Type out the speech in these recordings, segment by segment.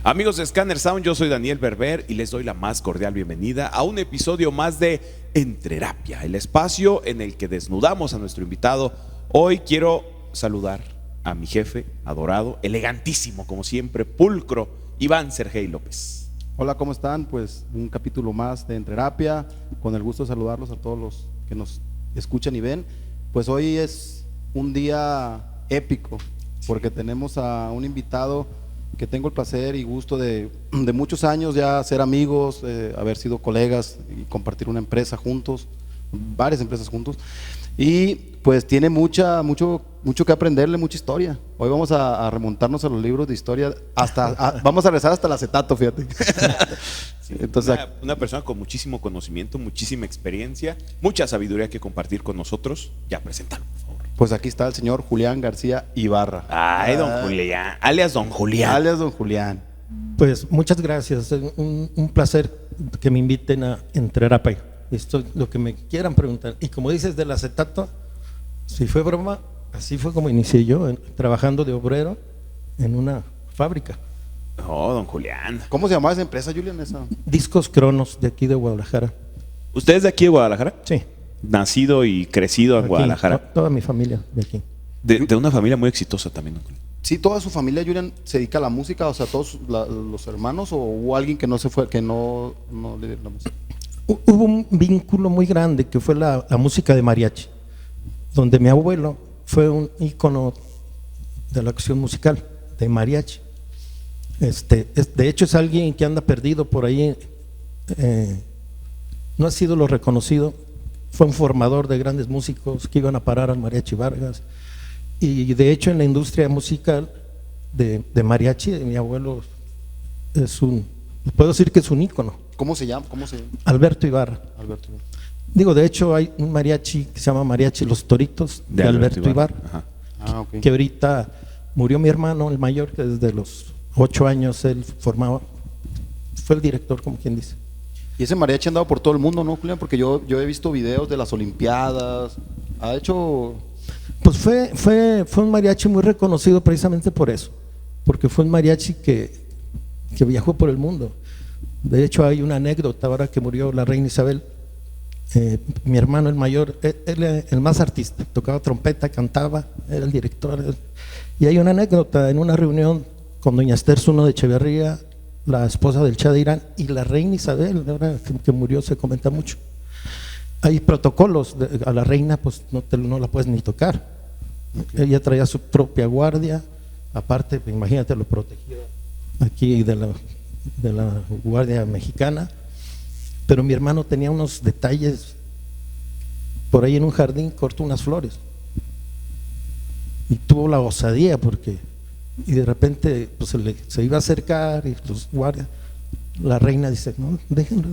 Amigos de Scanner Sound, yo soy Daniel Berber y les doy la más cordial bienvenida a un episodio más de Entrerapia, el espacio en el que desnudamos a nuestro invitado. Hoy quiero saludar a mi jefe adorado, elegantísimo como siempre, pulcro, Iván Sergey López. Hola, ¿cómo están? Pues un capítulo más de Entrerapia, con el gusto de saludarlos a todos los que nos escuchan y ven. Pues hoy es un día épico, porque tenemos a un invitado que tengo el placer y gusto de muchos años ya ser amigos, haber sido colegas y compartir una empresa juntos, varias empresas juntos, y pues tiene mucho que aprenderle, mucha historia. Hoy vamos a remontarnos a los libros de historia, vamos a rezar hasta el acetato, fíjate. Sí, entonces, una persona con muchísimo conocimiento, muchísima experiencia, mucha sabiduría que compartir con nosotros. Ya preséntalo, por favor. pues aquí está el señor Julián García Ibarra. Ay, don Julián, alias don Julián. Alias don Julián. Pues muchas gracias, es un placer que me inviten a Entrerapia. Esto es lo que me quieran preguntar. Y como dices del acetato, si fue broma, así fue como inicié yo, trabajando de obrero en una fábrica. No, don Julián. ¿Cómo se llamaba esa empresa, Julián? Discos Cronos, de aquí de Guadalajara. ¿Usted es de aquí de Guadalajara? Sí. Nacido y crecido en Aquí, Guadalajara. Toda mi familia de aquí. De una familia muy exitosa también, don Julián. Sí, toda su familia, Julián, se dedica a la música, o sea, todos los hermanos, o hubo alguien que no se fue, que no le dio la música. Hubo un vínculo muy grande que fue la música de mariachi, donde mi abuelo fue un ícono de la acción musical de mariachi. De hecho es alguien que anda perdido por ahí, no ha sido lo reconocido. Fue un formador de grandes músicos que iban a parar al Mariachi Vargas, y de hecho en la industria musical de mariachi, mi abuelo puedo decir que es un ícono. ¿Cómo se llama? Alberto Ibarra. Alberto. Digo, de hecho hay un mariachi que se llama Mariachi Los Toritos de Alberto Ibarra. Ah, okay. Que ahorita murió mi hermano, el mayor, que desde los 8 años él formaba, fue el director, como quien dice. Y ese mariachi ha andado por todo el mundo, ¿no, Julián? Porque yo he visto videos de las Olimpiadas. Ha hecho... Pues fue un mariachi muy reconocido precisamente por eso, porque fue un mariachi que viajó por el mundo. De hecho hay una anécdota, ahora que murió la reina Isabel, mi hermano el mayor, él el más artista, tocaba trompeta, cantaba, era el director. Y hay una anécdota en una reunión con doña Esther Zuno de Echeverría, la esposa del Shah de Irán, y la reina Isabel, ahora que murió, se comenta mucho. Hay protocolos, a la reina pues no la puedes ni tocar. Okay. Ella traía su propia guardia, aparte, imagínate, lo protegida aquí de la guardia mexicana. Pero mi hermano tenía unos detalles, por ahí en un jardín cortó unas flores y tuvo la osadía y de repente pues se iba a acercar y los guardias, la reina dice, no, déjenlo.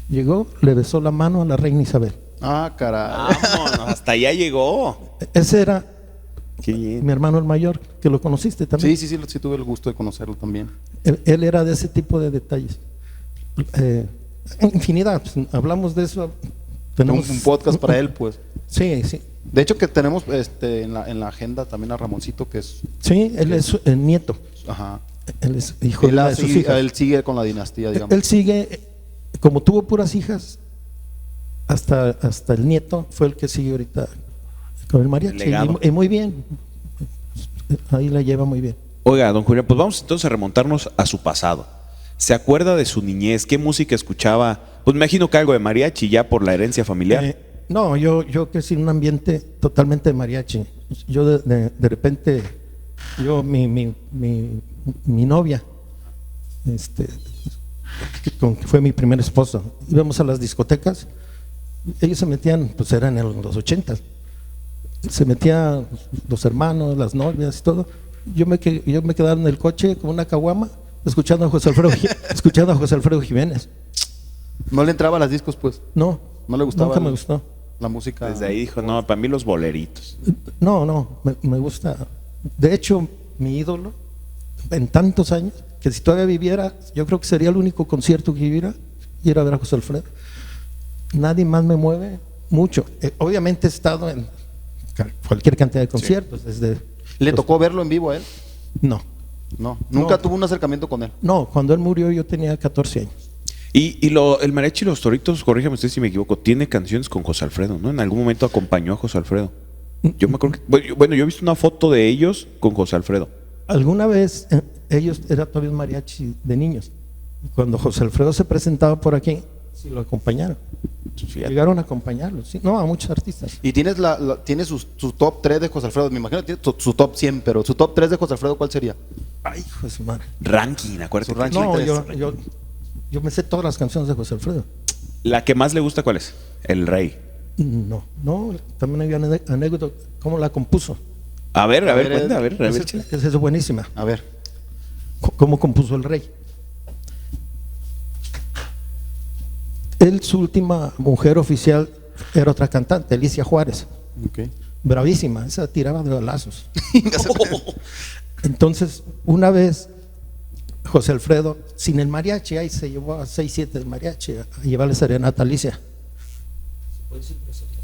Llegó, le besó la mano a la reina Isabel. Ah, caray. Vámonos, hasta allá llegó. Ese era mi hermano el mayor, que lo conociste también. Sí, tuve el gusto de conocerlo también. Él era de ese tipo de detalles. Infinidad, pues, hablamos de eso. Tenemos un podcast para él, pues. Sí. De hecho que tenemos en la agenda también a Ramoncito, que es... Sí, él es el nieto. Ajá. Él es hijo de sus hijas. Él sigue con la dinastía, digamos. Él sigue, como tuvo puras hijas, hasta el nieto fue el que sigue ahorita con el mariachi. Y muy bien, ahí la lleva muy bien. Oiga, don Julián, pues vamos entonces a remontarnos a su pasado. ¿Se acuerda de su niñez? ¿Qué música escuchaba? Pues me imagino que algo de mariachi ya por la herencia familiar. No, yo crecí en un ambiente totalmente de mariachi. Yo de repente, mi novia, que fue mi primera esposa, íbamos a las discotecas, ellos se metían, pues eran en los 80, se metían los hermanos, las novias y todo. Yo me quedaba en el coche con una caguama escuchando a José Alfredo Jiménez. ¿No le entraba a las discos, pues? No le gustaba. Nunca me gustó la música. Desde ahí dijo, no, para mí los boleritos. No, me gusta. De hecho, mi ídolo en tantos años, que si todavía viviera, yo creo que sería el único concierto que viviera, y ir a ver a José Alfredo. Nadie más me mueve mucho. Obviamente he estado en cualquier cantidad de conciertos. Sí. ¿Le tocó verlo en vivo a él? No. No, nunca No. tuvo un acercamiento con él. No, cuando él murió yo tenía 14 años. El mariachi Los Toritos, corrígeme usted si me equivoco, tiene canciones con José Alfredo, ¿no? En algún momento acompañó a José Alfredo. Yo me acuerdo que, bueno, yo he visto una foto de ellos con José Alfredo. Alguna vez ellos era todavía un mariachi de niños. Cuando José Alfredo se presentaba por aquí, sí lo acompañaron. Fíjate. Llegaron a acompañarlo, sí. No, a muchos artistas. Y tienes tienes su top 3 de José Alfredo. Me imagino que tiene su top 100, pero su top 3 de José Alfredo, ¿cuál sería? Ay, hijo de su madre. Ranking, acuérdate. Su ranking. No, tres. yo me sé todas las canciones de José Alfredo. ¿La que más le gusta cuál es? El Rey. No, también hay una anécdota, cómo la compuso. A ver, ver, cuenta, a ver, Esa es buenísima. A ver. Cómo compuso el Rey. Él, su última mujer oficial era otra cantante, Alicia Juárez. Okay. Bravísima, esa tiraba de balazos. Entonces, una vez, José Alfredo, sin el mariachi, ahí se llevó a 6, 7 del mariachi a llevarle serenata a Alicia.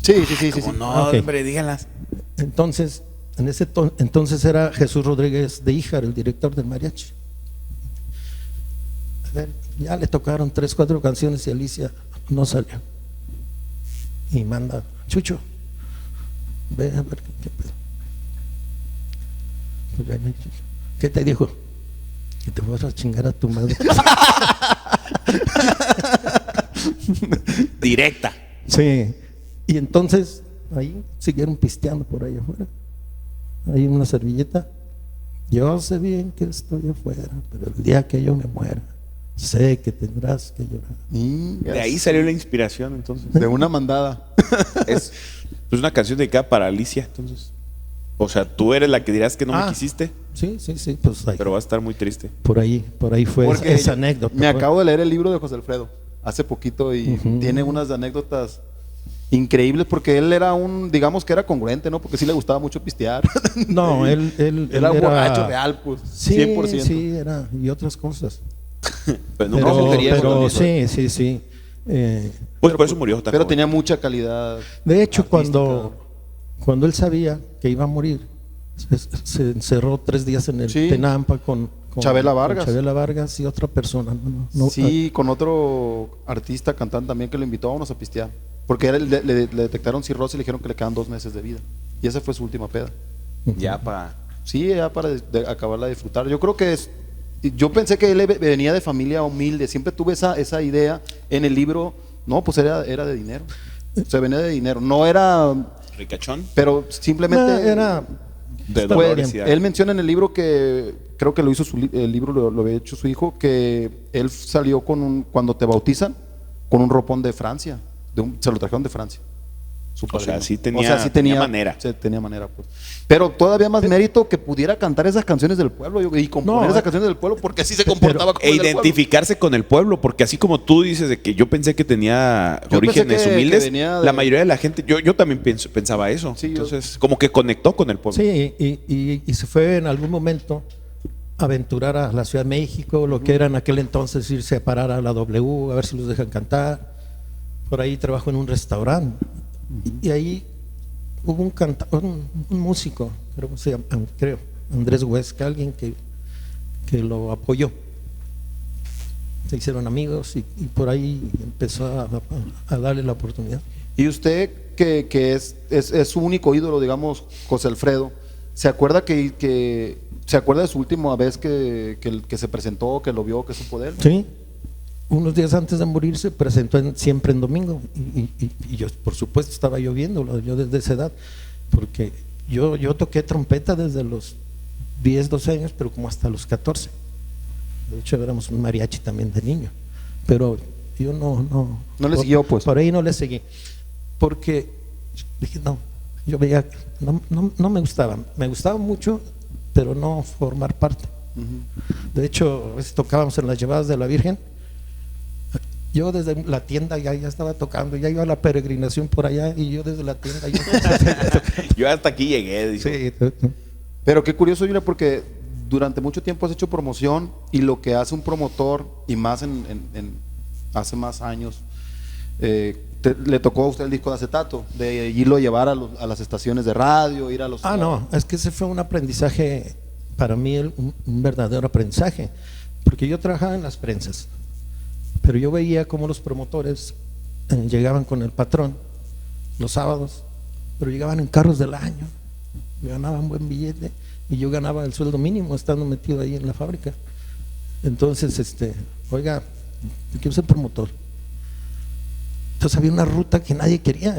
Sí. ¿Cómo no, Ok. hombre, díganlas. Entonces, entonces era Jesús Rodríguez de Híjar, el director del mariachi. A ver, ya le tocaron 3, 4 canciones y Alicia no salió. Y manda, Chucho, ve a ver qué pedo. Pues ya me- ¿Qué te dijo? Que te vas a chingar a tu madre. Directa. Sí. Y entonces ahí siguieron pisteando por ahí afuera. Hay una servilleta. Yo sé bien que estoy afuera, pero el día que yo me muera, sé que tendrás que llorar. De ahí salió la inspiración, entonces. De una mandada. Es pues una canción dedicada para Alicia, entonces. O sea, tú eres la que dirás que no me Ah. quisiste, Sí, pues ahí, pero va a estar muy triste. por ahí fue Porque esa anécdota. Me acabo de leer el libro de José Alfredo hace poquito y Ujú. tiene unas anécdotas increíbles porque él era digamos que era congruente, ¿no? Porque sí le gustaba mucho pistear. No, él Era un borracho real, pues. Sí, 100%. sí, era, y otras cosas. Pero nunca se quería Pero también. sí. Pues por eso murió tan Pero joven. tenía mucha calidad. De hecho, artística. cuando él sabía que iba a morir, se encerró 3 días en el Sí. Tenampa con Chabela Vargas. con Chabela Vargas y otra persona. No, Sí, con otro artista cantante también que lo invitó a unos a pistear. Porque le detectaron cirrosis y le dijeron que le quedan 2 meses de vida. Y esa fue su última peda. Ya para. Sí, ya para acabarla de disfrutar. Yo creo que yo pensé que él venía de familia humilde. Siempre tuve esa idea en el libro. No, pues era de dinero. Se venía de dinero. No era, Ricachón. pero simplemente era De Está Dolores bien. y él menciona en el libro que creo que lo hizo el libro lo había hecho su hijo, que él salió cuando te bautizan con un ropón de Francia, se lo trajeron de Francia. Su O sea, padrino. sí tenía manera. Sí, tenía manera, pues. Pero todavía más mérito que pudiera cantar esas canciones del pueblo y componer No, esas canciones del pueblo porque así se comportaba como E el del pueblo. identificarse con el pueblo, porque así como tú dices de que yo pensé que tenía Yo orígenes pensé que humildes, venía de- la mayoría de la gente, yo también pensaba eso. Sí, yo- Entonces, como que conectó con el pueblo. Sí, y se fue en algún momento a aventurar a la Ciudad de México, lo que era en aquel entonces irse a parar a la W, a ver si los dejan cantar. Por ahí trabajó en un restaurante. Y ahí hubo un músico, creo, Andrés Huesca, alguien que lo apoyó. Se hicieron amigos y por ahí empezó a darle la oportunidad. Y usted, que es su único ídolo, digamos, José Alfredo, ¿se acuerda se acuerda de su última vez que se presentó, que lo vio, que supo de él? Sí, unos días antes de morir se presentó siempre en domingo y yo, por supuesto, estaba yo viéndolo, yo desde esa edad, porque yo toqué trompeta desde los 10, 12 años, pero como hasta los 14. De hecho, éramos un mariachi también de niño, pero yo no le siguió, pues. Por ahí no le seguí, porque dije, no, yo veía, no me gustaba mucho, pero no formar parte. De hecho, a veces tocábamos en las llevadas de la Virgen. Yo desde la tienda ya estaba tocando, ya iba a la peregrinación por allá y yo desde la tienda Yo hasta aquí llegué, dice. sí. Pero qué curioso, Yura, porque durante mucho tiempo has hecho promoción y lo que hace un promotor, y más hace más años, le tocó a usted el disco de acetato, de irlo a llevar a las estaciones de radio, ir a los... No, es que ese fue un aprendizaje para mí un verdadero aprendizaje, porque yo trabajaba en las prensas, pero yo veía cómo los promotores llegaban con el patrón los sábados, pero llegaban en carros del año, ganaban buen billete y yo ganaba el sueldo mínimo estando metido ahí en la fábrica. Entonces, oiga, yo quiero ser promotor. Entonces había una ruta que nadie quería,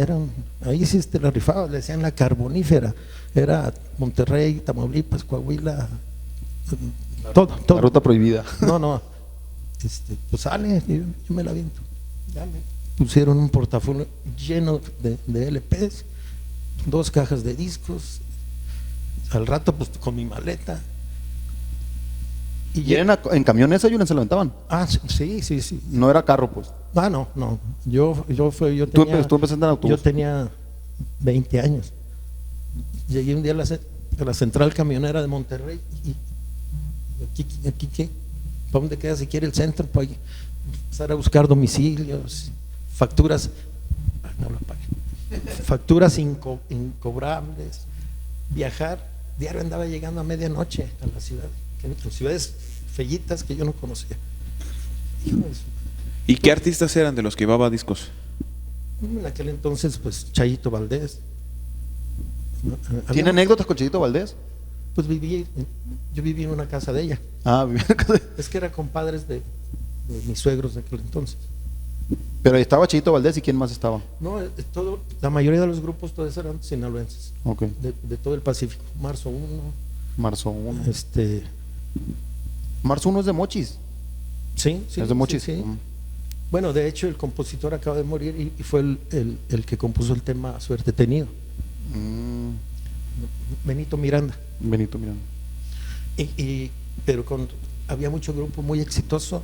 ahí sí la rifaba, le decían la carbonífera, era Monterrey, Tamaulipas, Coahuila, todo. La ruta prohibida. No, pues sale, yo me la viento. Ya me pusieron un portafolio lleno de LPs, 2 cajas de discos, al rato pues con mi maleta. ¿Y en camiones ellos se lo aventaban? Ah, sí. No era carro, pues. Ah, no. Yo tenía, ¿Tú empezaste en autobús? Yo tenía 20 años. Llegué un día a la central camionera de Monterrey y aquí ¿para dónde queda si quiere el centro? Para empezar a buscar domicilios, facturas, no lo pagué. Facturas incobrables, viajar. Diario andaba llegando a medianoche a la ciudad, ciudades fellitas que yo no conocía. ¿Y qué artistas eran de los que llevaba discos? En aquel entonces, pues Chayito Valdés. ¿Tiene anécdotas con Chayito Valdés? Pues yo viví en una casa de ella. Ah, viví en una casa de... Es que era compadres de mis suegros de aquel entonces. Pero ahí estaba Chayito Valdés, ¿y quién más estaba? No, la mayoría de los grupos todos eran sinaloenses. Okay. De todo el Pacífico. Marzo 1. Marzo 1. Marzo 1 es de Mochis. Sí. Es de Mochis. Sí. Bueno, de hecho el compositor acaba de morir y fue el que compuso el tema Suerte Tenido. Benito Miranda. Pero había mucho grupo muy exitoso,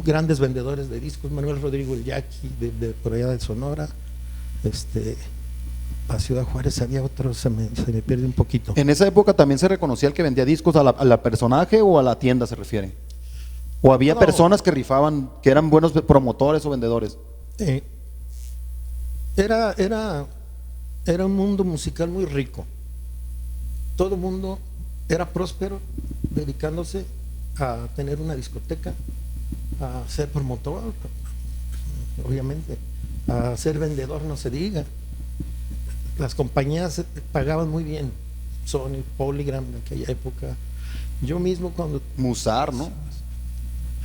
grandes vendedores de discos, Manuel Rodrigo el Yaqui de por allá de Sonora, a Ciudad Juárez había otro, se me pierde un poquito. En esa época también se reconocía el que vendía discos a la personaje o a la tienda se refiere. ¿O había personas que rifaban, que eran buenos promotores o vendedores? Era un mundo musical muy rico. Todo el mundo era próspero, dedicándose a tener una discoteca, a ser promotor, obviamente, a ser vendedor, no se diga. Las compañías pagaban muy bien, Sony, Polygram en aquella época. Yo mismo cuando... Musar, ¿no?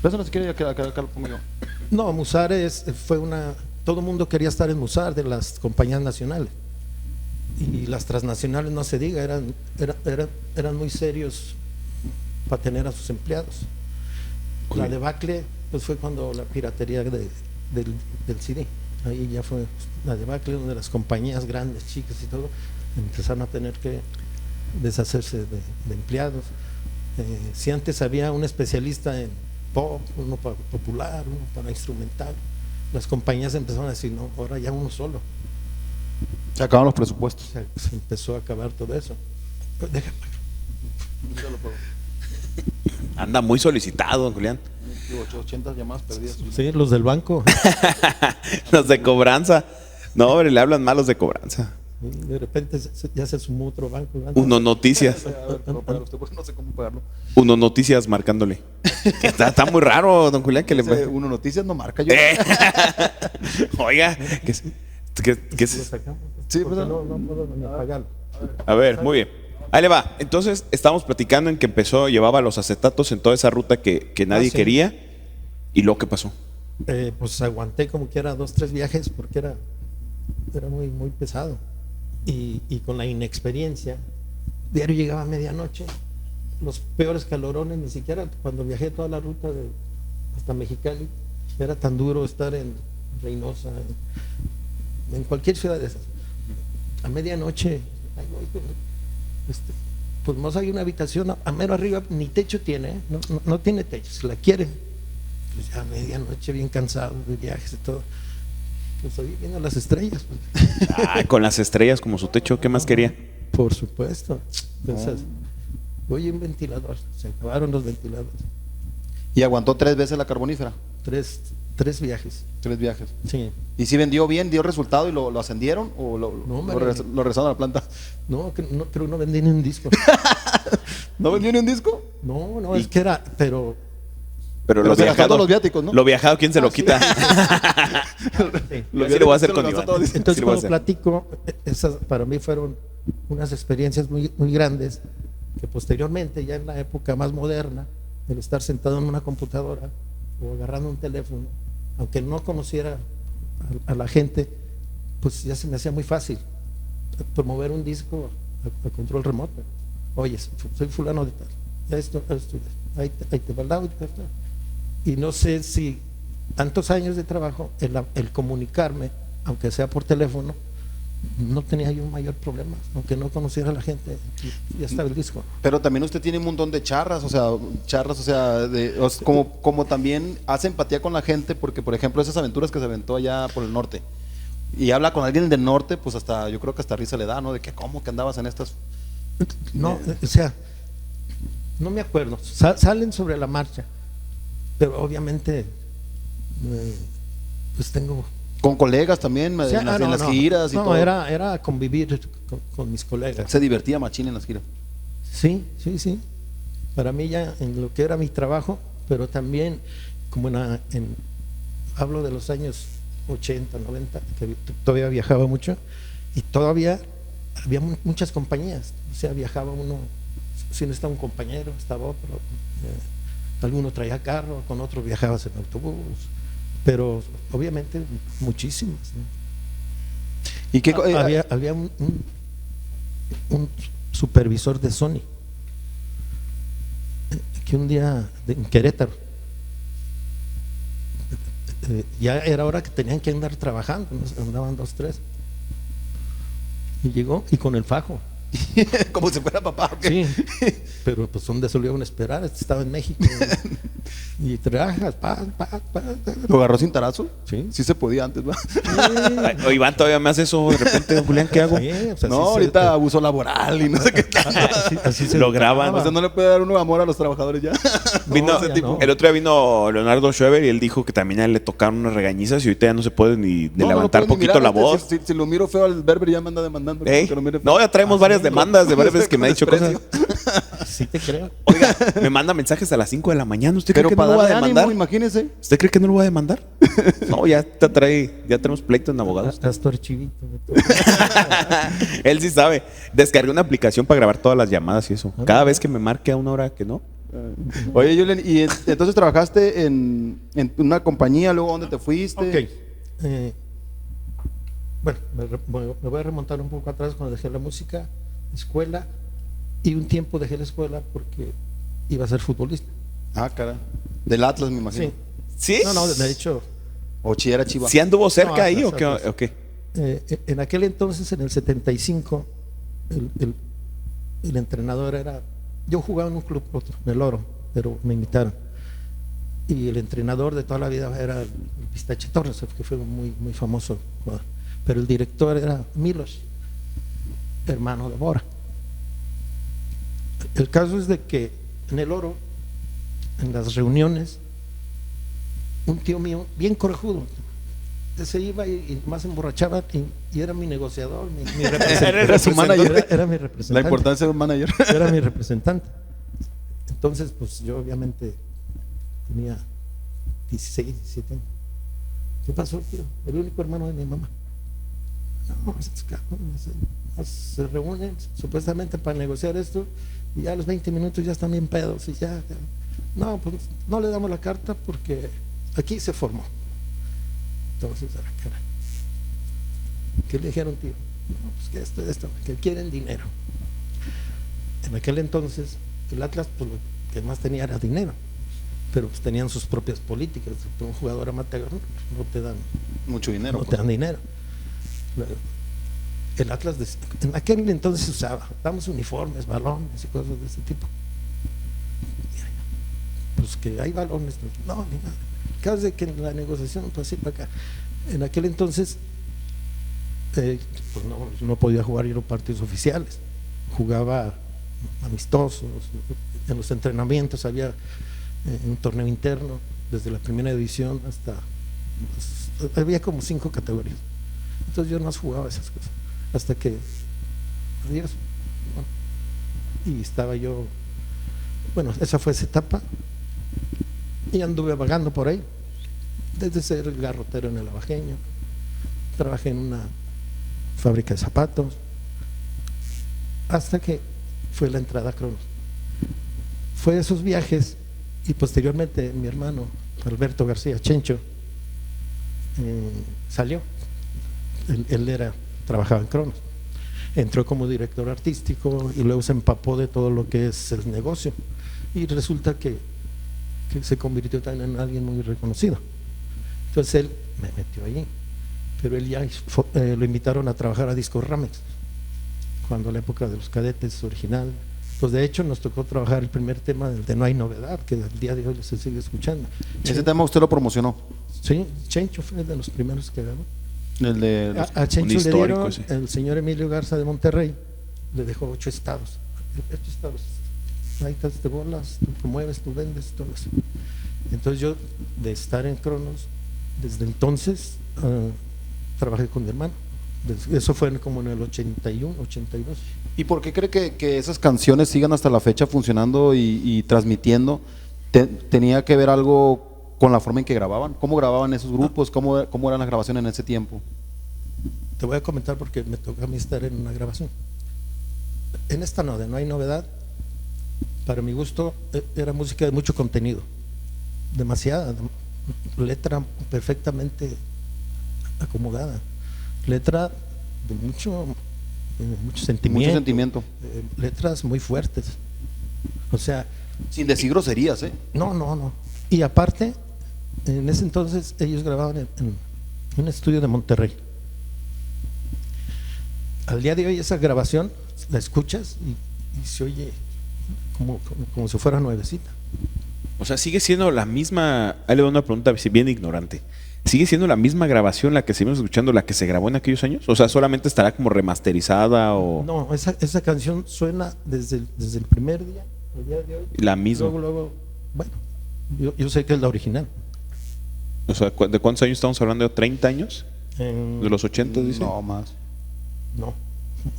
Eso no se quiere que lo pongo yo. No, Musar todo el mundo quería estar en Musar de las compañías nacionales. Y las transnacionales, no se diga, eran muy serios para tener a sus empleados. La debacle pues fue cuando la piratería del CD. Ahí ya fue la debacle donde las compañías grandes, chicas y todo empezaron a tener que deshacerse de empleados. Si antes había un especialista en pop, uno para popular, uno para instrumental, las compañías empezaron a decir, no, ahora ya uno solo. Se acabaron los presupuestos. Se empezó a acabar todo eso. Déjame. Anda muy solicitado, don Julián. 800 llamadas perdidas. Sí, los del banco. Los de cobranza. No, hombre, le hablan malos de cobranza. De repente ya se sumó otro banco. Uno Noticias. No sé cómo pagarlo. Uno Noticias marcándole. Está muy raro, don Julián, que le... Uno Noticias no marca yo. Oiga, que Lo sacamos. Sí, porque pues, no puedo ni pagarlo. A ver, muy bien. Ahí le va. Entonces, estamos platicando en que llevaba los acetatos en toda esa ruta que nadie sí. quería. ¿Y lo que pasó? Pues aguanté como que era 2, 3 viajes porque era muy, muy pesado. Y con la inexperiencia, diario llegaba a medianoche, los peores calorones, ni siquiera cuando viajé toda la ruta hasta Mexicali, era tan duro estar en Reynosa, en cualquier ciudad de esas. A medianoche, pues más hay una habitación a mero arriba, ni techo tiene, no tiene techo, si la quiere. Pues ya a medianoche bien cansado de viajes y todo. Pues ahí viendo las estrellas. Con las estrellas como su techo, ¿qué más quería? Por supuesto. Entonces, oye, un ventilador, se acabaron los ventiladores. Y aguantó 3 veces la carbonífera. 3 viajes. 3 viajes. Sí. ¿Y si vendió bien, dio resultado y lo ascendieron o lo regresaron a la planta? No, creo no vendí ni un disco. ¿No vendió ni un disco? No, es que era, pero Pero Pero lo se gastó viajado, todos los viáticos, ¿no? lo viajado, ¿quién se lo quita? sí. Así lo voy a hacer Se lo con gastó Iván. todo, dice. Sí Entonces lo voy a cuando hacer. platico, esas para mí fueron unas experiencias muy grandes que posteriormente, ya en la época más moderna, el estar sentado en una computadora o agarrando un teléfono, aunque no conociera a la gente, pues ya se me hacía muy fácil promover un disco a control remoto. Oye, soy fulano de tal, ya esto, ahí te va el audio, y no sé si tantos años de trabajo, el comunicarme, aunque sea por teléfono, no tenía yo un mayor problema, aunque no conociera a la gente, y ya estaba el disco. Pero también usted tiene un montón de charras, como también hace empatía con la gente, porque por ejemplo esas aventuras que se aventó allá por el norte, y habla con alguien del norte, pues hasta, yo creo que hasta risa le da, ¿no? De que cómo que andabas en estas. No, o sea, no me acuerdo, salen sobre la marcha, pero obviamente, pues tengo. Con colegas también, O sea, en las giras y no, todo. era convivir con mis colegas. Se divertía machín en las giras. Sí. Para mí ya en lo que era mi trabajo, pero también como hablo de los años 80, 90, que todavía viajaba mucho y todavía había muchas compañías. O sea, viajaba uno, si no estaba un compañero, estaba otro. Alguno traía carro, con otro viajabas en autobús, pero obviamente muchísimas, ¿no? ¿Y qué, había un supervisor de Sony que un día en Querétaro, ya era hora que tenían que andar trabajando, ¿no? Andaban 2, 3, y llegó y con el fajo. como si fuera papá? ¿O qué? Sí, pero pues ¿dónde se lo iban a esperar? Estaba en México y trabajas, ¿Lo agarró sin tarazo? Sí. Sí se podía antes, ¿va? Ay, o Iván todavía me hace eso de repente, Julián, ¿qué hago? Sí, o sea, No, sí ahorita abuso laboral y no sé qué tal. así se Lo graban. O sea, no le puede dar uno amor a los trabajadores ya. Vino, ya no. El otro día vino Leonardo Schoeber y él dijo que también a él le tocaron unas regañizas y ahorita ya no se puede ni No, levantar no puedo ni poquito la mirar, voz. Si lo miro feo al Berber ya me anda demandando. Ey, que lo mire feo. no, ya traemos varias demandas de varias veces que me ha dicho cosas. Sí te creo. Oiga, me manda mensajes a las 5 de la mañana. ¿Usted Pero cree que no para lo va a darle demandar? ánimo, imagínese. ¿Usted cree que no lo va a demandar? No, ya tenemos pleito en abogados. Haz tu archivito. Él sí sabe. Descargué una aplicación para grabar todas las llamadas y eso. Cada vez que me marque a una hora que no. Oye, Julián, y entonces trabajaste en una compañía, luego ¿dónde te fuiste? Ok. Bueno, me voy a remontar un poco atrás cuando dejé la música, escuela, y un tiempo dejé la escuela porque iba a ser futbolista. Ah, cara. Del Atlas, me imagino. Sí. ¿Sí? No, de hecho, O Chi era Chiva. ¿Sí anduvo cerca No, ahí o Atlas. qué? ¿O qué? en aquel entonces, en el 75, el entrenador era. Yo jugaba en un club, otro, en el Oro, pero me invitaron. Y el entrenador de toda la vida era el Pistache Torres, que fue muy famoso jugador. Pero el director era Milos, hermano de Bora. El caso es de que en el Oro, en las reuniones, un tío mío, bien corajudo, se iba y más emborrachaba y era mi negociador, mi representante. Era su manager. Era mi representante. La importancia de un manager. Era mi representante. Entonces, pues yo obviamente tenía 16, 17 años. ¿Qué pasó, tío? El único hermano de mi mamá. No, se reúnen supuestamente para negociar esto y ya a los 20 minutos ya están bien pedos y ya. No, pues no le damos la carta porque aquí se formó. Entonces, ¿qué le dijeron, tío? No, pues que esto, que quieren dinero. En aquel entonces, el Atlas, pues lo que más tenía era dinero, pero pues tenían sus propias políticas. Un jugador amateur no te dan Mucho dinero. no te dan dinero. El Atlas en aquel entonces se usaba, damos uniformes, balones y cosas de ese tipo. Pues que hay balones, no, ni nada. El caso de que en la negociación, pues así para acá. En aquel entonces, pues no podía jugar yo los partidos oficiales, jugaba amistosos, en los entrenamientos había un torneo interno, desde la primera división hasta, pues, había como 5 categorías. Entonces yo no jugaba esas cosas, hasta que, adiós, ¿no? Y estaba yo bueno, esa fue esa etapa. Y anduve vagando por ahí, desde ser garrotero en el Abajeño, trabajé en una fábrica de zapatos, hasta que fue la entrada a Cronos. Fue esos viajes y posteriormente mi hermano Alberto García Chencho salió. Él trabajaba en Cronos, entró como director artístico y luego se empapó de todo lo que es el negocio y resulta que se convirtió también en alguien muy reconocido. Entonces él me metió allí, pero él ya lo invitaron a trabajar a Disco Ramex, cuando la época de los Cadetes original. Pues de hecho nos tocó trabajar el primer tema de No Hay Novedad, que al día de hoy se sigue escuchando. Ese tema usted lo promocionó. Sí, Chencho fue de los primeros que ganó. El de los... A Chencho le dieron, sí. el señor Emilio Garza de Monterrey le dejó 8 estados. 8 estados. Ahí te bolas, tú promueves, tú vendes, todo eso. Entonces yo, de estar en Cronos, desde entonces trabajé con mi hermano. Eso fue como en el 81, 82. ¿Y por qué cree que esas canciones sigan hasta la fecha funcionando y transmitiendo? ¿Tenía que ver algo con la forma en que grababan? ¿Cómo grababan esos grupos? ¿Cómo eran las grabaciones en ese tiempo? Te voy a comentar porque me toca a mí estar en una grabación. En esta No Hay Novedad, para mi gusto, era música de mucho contenido, demasiada, letra perfectamente acomodada, letra de mucho sentimiento, Mucho sentimiento. Letras muy fuertes, o sea, sin decir groserías, ¿eh? No. Y aparte, en ese entonces ellos grababan en un estudio de Monterrey. Al día de hoy esa grabación la escuchas y se oye como si fuera nuevecita. O sea, sigue siendo la misma. Ahí le doy una pregunta bien ignorante. ¿Sigue siendo la misma grabación la que seguimos escuchando, la que se grabó en aquellos años? O sea, ¿solamente estará como remasterizada o...? No, esa canción suena desde el primer día, al día de hoy. La misma. Luego, bueno, yo sé que es la original. O sea, ¿de cuántos años estamos hablando? ¿30 años? ¿De los 80, dice? No, más. No,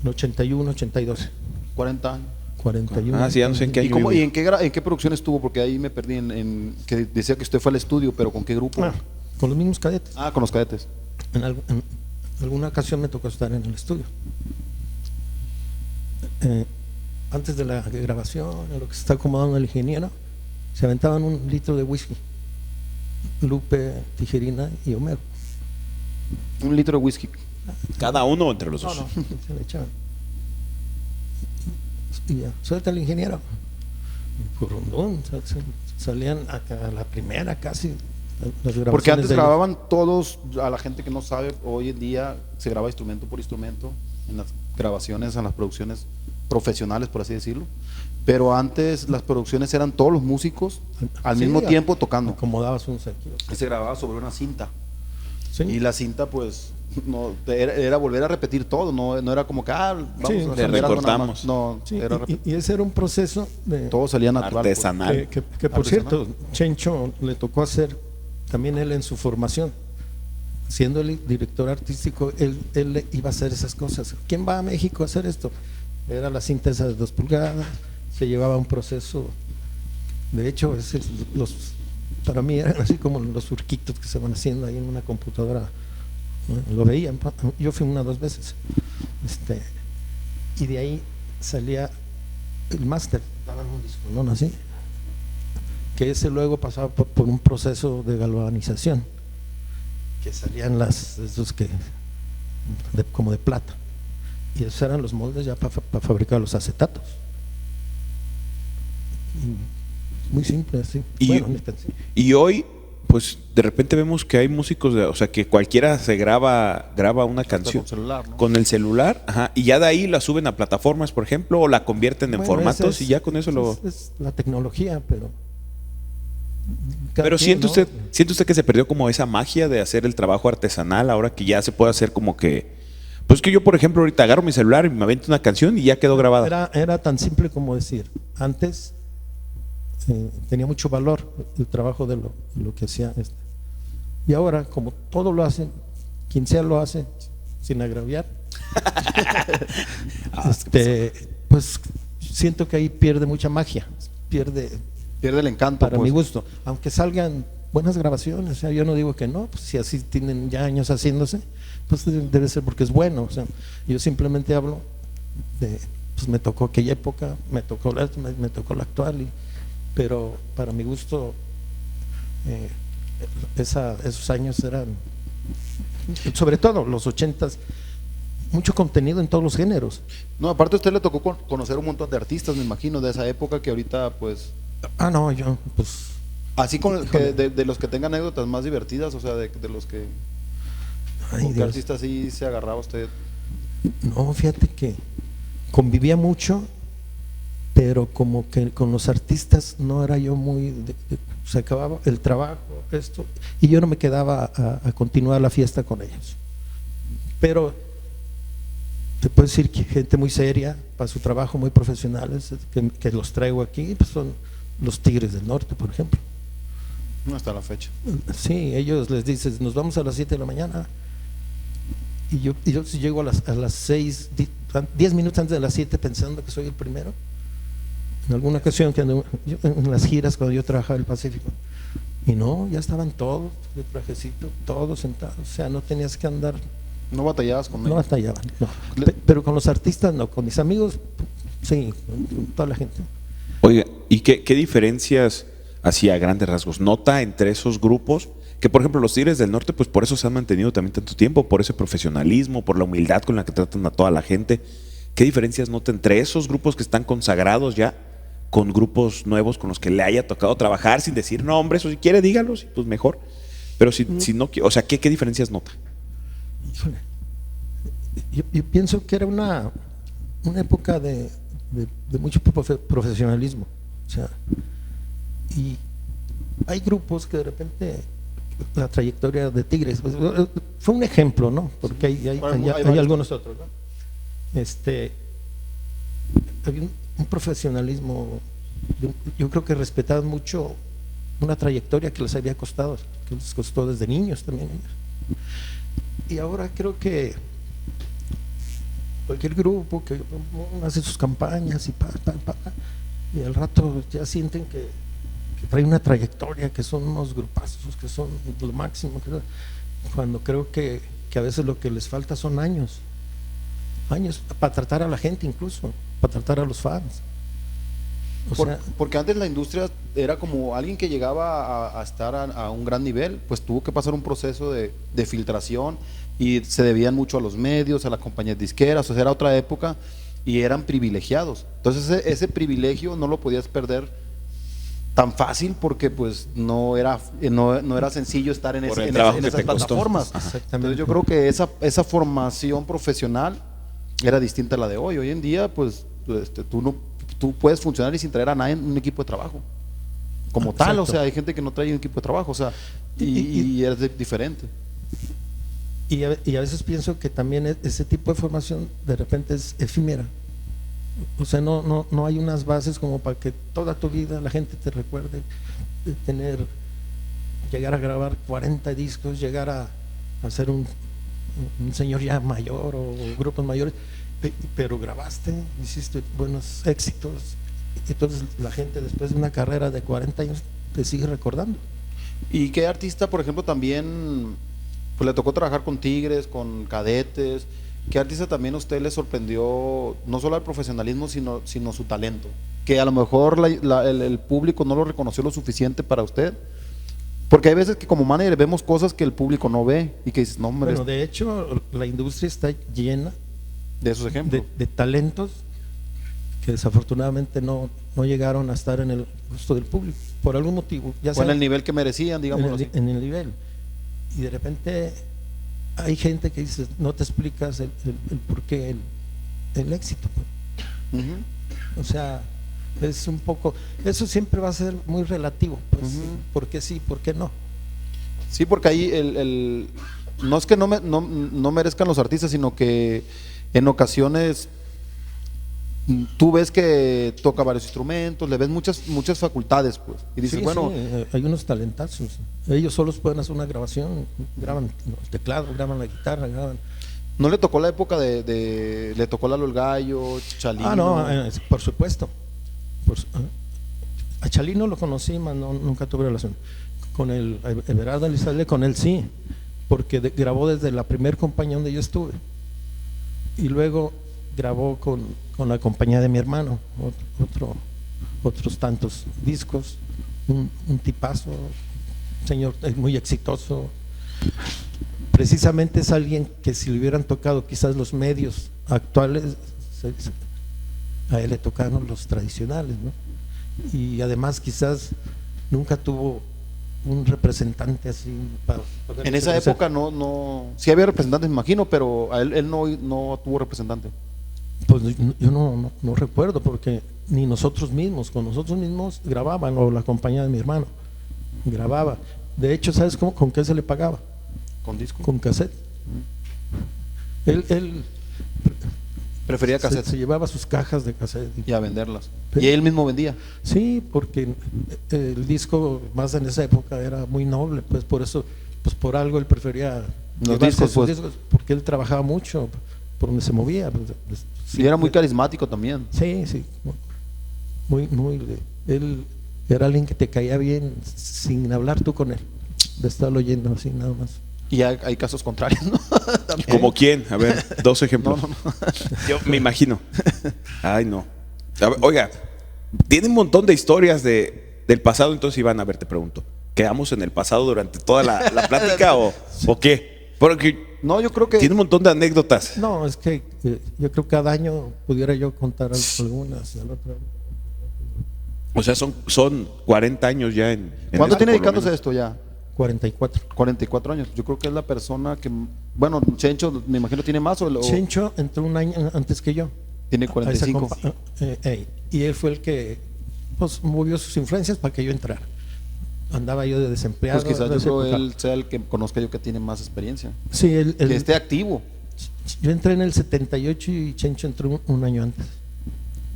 81, 82. 40 años. 41. Ah, sí, ya no sé en qué año. ¿Y en qué producción estuvo? Porque ahí me perdí que decía que usted fue al estudio, pero ¿con qué grupo? Con los mismos Cadetes. Con los Cadetes. En alguna ocasión me tocó estar en el estudio. Antes de la grabación, en lo que se está acomodando el ingeniero, se aventaban 1 litro de whisky. Lupe, Tijerina y Homero. 1 litro de whisky. ¿Cada uno o entre los dos? No, se le echaban. Y ya, suelta el ingeniero. Currundún, salían a la primera casi. Porque antes grababan todos, a la gente que no sabe, hoy en día se graba instrumento por instrumento en las grabaciones, en las producciones profesionales, por así decirlo. Pero antes las producciones eran todos los músicos al mismo tiempo tocando. Acomodabas un saquillo. Se grababa sobre una cinta. Sí. Y la cinta, pues, no era volver a repetir todo, no era como que vamos a le recortamos. No, sí, era y ese era un proceso de todo salía natural, artesanal. Que por Artesanal. cierto, Chencho le tocó hacer también él en su formación, siendo el director artístico, él iba a hacer esas cosas. ¿Quién va a México a hacer esto? Era la cinta esa de 2 pulgadas, se llevaba un proceso. De hecho, para mí eran así como los surquitos que se van haciendo ahí en una computadora. Lo veían, yo fui 1 o 2 veces. Y de ahí salía el máster, daban un disco, ¿no? Así, que ese luego pasaba por un proceso de galvanización, que salían esos como de plata, y esos eran los moldes ya para fabricar los acetatos. Muy simple, así. Y hoy, pues de repente vemos que hay músicos, o sea, que cualquiera se graba una canción con celular, ¿no? con el celular, y ya de ahí la suben a plataformas, por ejemplo, o la convierten en formatos y ya con eso es la tecnología, pero siente usted que se perdió como esa magia de hacer el trabajo artesanal ahora que ya se puede hacer como que, pues que yo por ejemplo ahorita agarro mi celular y me avento una canción y ya quedó grabada. Era tan simple como decir, antes tenía mucho valor el trabajo de lo que hacía y ahora como todo lo hacen, quien sea lo hace sin agraviar. Pues siento que ahí pierde mucha magia. pierde el encanto. para Pues. mi gusto, aunque salgan buenas grabaciones, o sea, yo no digo que no, pues si así tienen ya años haciéndose, pues debe ser porque es bueno, o sea, yo simplemente hablo de, pues me tocó aquella época, me tocó la actual, pero para mi gusto esos años eran, sobre todo los 80s, mucho contenido en todos los géneros. No, aparte a usted le tocó conocer un montón de artistas, me imagino, de esa época que ahorita pues... No, yo pues... Así de los que tengan anécdotas más divertidas, o sea, de los que... ¿Con qué artista así se agarraba usted? No, fíjate que convivía mucho, pero como que con los artistas no era yo muy... se acababa el trabajo, esto, y yo no me quedaba a continuar la fiesta con ellos. Pero te puedo decir que gente muy seria, para su trabajo, muy profesionales, que los traigo aquí, pues son los Tigres del Norte, por ejemplo. No, hasta la fecha. Sí, ellos les dices, nos vamos a las 7 de la mañana, y yo si llego a las 6, 10 minutos antes de las 7 pensando que soy el primero. En alguna ocasión, en las giras cuando yo trabajaba en el Pacífico, y no, ya estaban todos de trajecito, todos sentados, o sea, no tenías que andar. ¿No batallabas con ellos? No batallaban, no. Pero con los artistas no, con mis amigos, sí, con toda la gente. Oiga, ¿y qué diferencias, así a grandes rasgos, nota entre esos grupos? Que por ejemplo los Tigres del Norte, pues por eso se han mantenido también tanto tiempo, por ese profesionalismo, por la humildad con la que tratan a toda la gente. ¿Qué diferencias nota entre esos grupos que están consagrados ya con grupos nuevos con los que le haya tocado trabajar, sin decir nombres, o si quiere dígalos, pues mejor? Pero si no, o sea, ¿qué diferencias nota? Híjole, yo pienso que era una época de mucho profesionalismo, o sea, y hay grupos que de repente la trayectoria de Tigres pues, fue un ejemplo, ¿no? Porque hay algunos otros, ¿no? Había un profesionalismo, yo creo que respetaban mucho una trayectoria que les había costado, que les costó desde niños también ellos. Y ahora creo que cualquier grupo que hace sus campañas y al rato ya sienten que trae una trayectoria, que son unos grupazos, que son lo máximo, cuando creo que a veces lo que les falta son años para tratar a la gente, incluso para tratar a los fans. Porque antes la industria era como alguien que llegaba a estar a un gran nivel, pues tuvo que pasar un proceso de filtración y se debían mucho a los medios, a las compañías disqueras, o sea, era otra época y eran privilegiados. Entonces ese privilegio no lo podías perder tan fácil porque pues no era sencillo estar en esas plataformas. Entonces yo creo que esa formación profesional era distinta a la de hoy. Hoy en día pues tú puedes funcionar y sin traer a nadie en un equipo de trabajo como tal. O sea, hay gente que no trae un equipo de trabajo, o sea, y es diferente. Y a veces pienso que también ese tipo de formación de repente es efímera. O sea, no hay unas bases como para que toda tu vida la gente te recuerde, llegar a grabar 40 discos, llegar a ser un señor ya mayor o grupos mayores, pero grabaste, hiciste buenos éxitos, entonces la gente después de una carrera de 40 años te sigue recordando. ¿Y qué artista, por ejemplo, también pues le tocó trabajar con Tigres, con Cadetes? ¿Qué artista también a usted le sorprendió, no solo el profesionalismo, sino su talento? Que a lo mejor el público no lo reconoció lo suficiente para usted. Porque hay veces que como manager vemos cosas que el público no ve y que dices, no, hombre. Bueno, de hecho, la industria está llena de esos ejemplos. De talentos que desafortunadamente no llegaron a estar en el gusto del público, por algún motivo. Ya o en el nivel que merecían, digamos así. En el nivel. Y de repente hay gente que dice, no te explicas el por qué el éxito. O sea, es un poco, eso siempre va a ser muy relativo, pues, ¿por qué sí, por qué no? Sí, porque ahí no es que no merezcan los artistas, sino que en ocasiones tú ves que toca varios instrumentos, le ves muchas facultades, pues, y dices, sí, bueno, sí, hay unos talentazos, ellos solos pueden hacer una grabación, graban el teclado, graban la guitarra, graban. ¿No le tocó la época le tocó Lalo el Gallo, Chalino? No, por supuesto. A Chalino lo conocí, mas nunca tuve relación. Con el Everardo Elizalde, con él sí, porque grabó desde la primera compañía donde yo estuve. Y luego grabó con la compañía de mi hermano, otros tantos discos. Un tipazo, señor muy exitoso. Precisamente es alguien que si le hubieran tocado quizás los medios actuales, a él le tocaron los tradicionales, ¿no? Y además quizás nunca tuvo un representante así para En esa época no, sí había representantes, me imagino, pero a él no tuvo representante. Pues yo no recuerdo, porque ni nosotros mismos, con nosotros mismos grababan, o la compañía de mi hermano grababa. De hecho, ¿sabes con qué se le pagaba? ¿Con disco? Con cassette. Él prefería cassette. Se llevaba sus cajas de cassette y a venderlas. ¿Y él mismo vendía? Sí, porque el disco más en esa época era muy noble, pues por eso, pues por algo él prefería los discos, pues. discos, porque él trabajaba mucho por donde se movía. Sí, y era muy carismático también. Sí, muy, él era alguien que te caía bien sin hablar tú con él, de estarlo oyendo así nada más. Y hay casos contrarios, ¿no? ¿Como quién? A ver, 2 ejemplos. No. Yo me imagino. Ay, no. A ver, oiga, tiene un montón de historias del pasado, entonces Iván, a ver, te pregunto, ¿quedamos en el pasado durante toda la plática o qué? Porque no, yo creo que tiene un montón de anécdotas. No, es que yo creo que cada año pudiera yo contar algunas y al otro. O sea, son 40 años ya en ¿Cuánto esto, tiene por lo dedicándose a menos. esto ya? 44. 44 años. Yo creo que es la persona que, bueno, Chencho, me imagino tiene más o Chencho entró un año antes que yo. Tiene 45. Y él fue el que pues movió sus influencias para que yo entrara. Andaba yo de desempleado. Pues quizás yo creo él sea el que conozca yo que tiene más experiencia. Sí, que esté activo. Yo entré en el 78 y Chencho entró un año antes.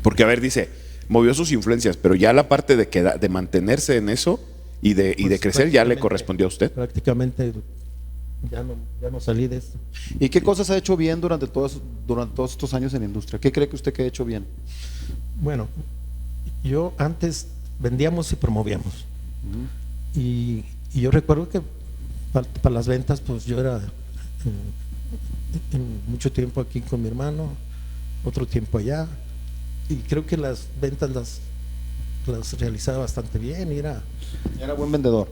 Porque, a ver, dice, movió sus influencias, pero ya la parte de mantenerse en eso y de crecer ya le correspondió a usted. Prácticamente ya no salí de esto. ¿Y qué cosas ha hecho bien durante todos estos años en la industria? ¿Qué cree que usted que ha hecho bien? Bueno, yo antes vendíamos y promovíamos. Y yo recuerdo que para las ventas, pues yo era mucho tiempo aquí con mi hermano, otro tiempo allá, y creo que las ventas las realizaba bastante bien. Era buen vendedor.